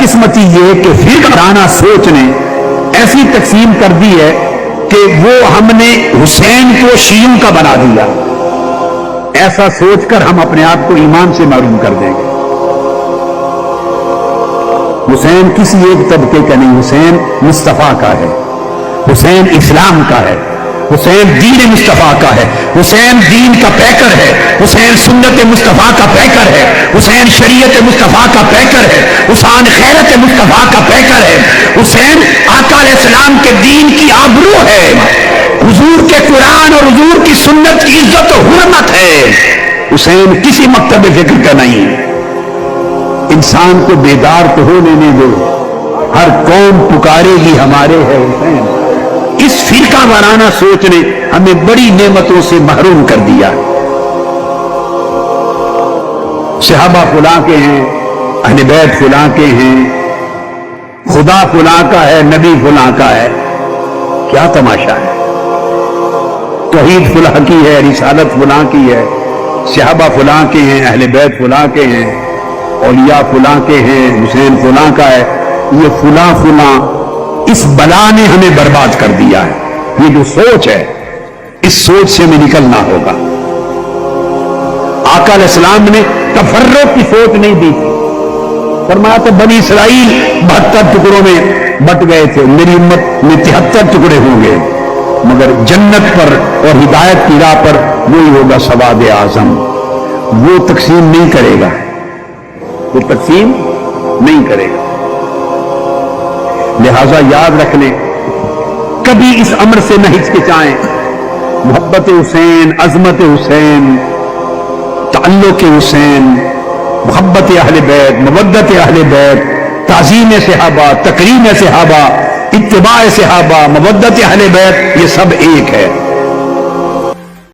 بدقسمتی یہ کہ فرقہ سوچ نے ایسی تقسیم کر دی ہے کہ وہ ہم نے حسین کو شیعوں کا بنا دیا. ایسا سوچ کر ہم اپنے آپ کو ایمان سے محروم کر دیں گے. حسین کسی ایک طبقے کا نہیں، حسین مصطفیٰ کا ہے، حسین اسلام کا ہے، حسین دین مصطفیٰ کا ہے، حسین دین کا پیکر ہے، حسین سنت مصطفیٰ کا پیکر ہے، حسین شریعت مصطفیٰ کا پیکر ہے، حسین خیرت مصطفیٰ کا پیکر ہے، حسین آقا علیہ السلام کے دین کی آبرو ہے، حضور کے قرآن اور حضور کی سنت کی عزت و حرمت ہے. حسین کسی مکتب فکر کا نہیں. انسان کو بیدار تو ہو لینے دو، ہر قوم پکارے گی ہمارے ہے حسین. اس فرقہ وارانہ سوچ نے ہمیں بڑی نعمتوں سے محروم کر دیا. صحابہ فلاں کے ہیں، اہل بیت فلاں کے ہیں، خدا فلاں کا ہے، نبی فلاں کا ہے. کیا تماشا ہے؟ توحید فلاں کی ہے، رسالت فلاں کی ہے، صحابہ فلاں کے ہیں، اہل بیت فلاں کے ہیں، اولیاء فلاں کے ہیں، حسین فلاں کا ہے. یہ فلاں فلاں اس بلا نے ہمیں برباد کر دیا ہے. یہ جو سوچ ہے، اس سوچ سے ہمیں نکلنا ہوگا. آقا علیہ السلام نے تفرق کی سوچ نہیں دی تھی. فرمایا تو بنی اسرائیل 72 ٹکڑوں میں بٹ گئے تھے، میری امت میں 73 ٹکڑے ہوں گے، مگر جنت پر اور ہدایت کی راہ پر وہی ہوگا سواد اعظم. وہ تقسیم نہیں کرے گا، وہ تقسیم نہیں کرے گا. لہذا یاد رکھ لیں، کبھی اس امر سے نہ ہچکچائیں. محبت حسین، عظمت حسین، تعلق حسین، محبت اہل بیت، مودت اہل بیت، تعظیم صحابہ، تکریم صحابہ، اتباع صحابہ، مودت اہل بیت، یہ سب ایک ہے.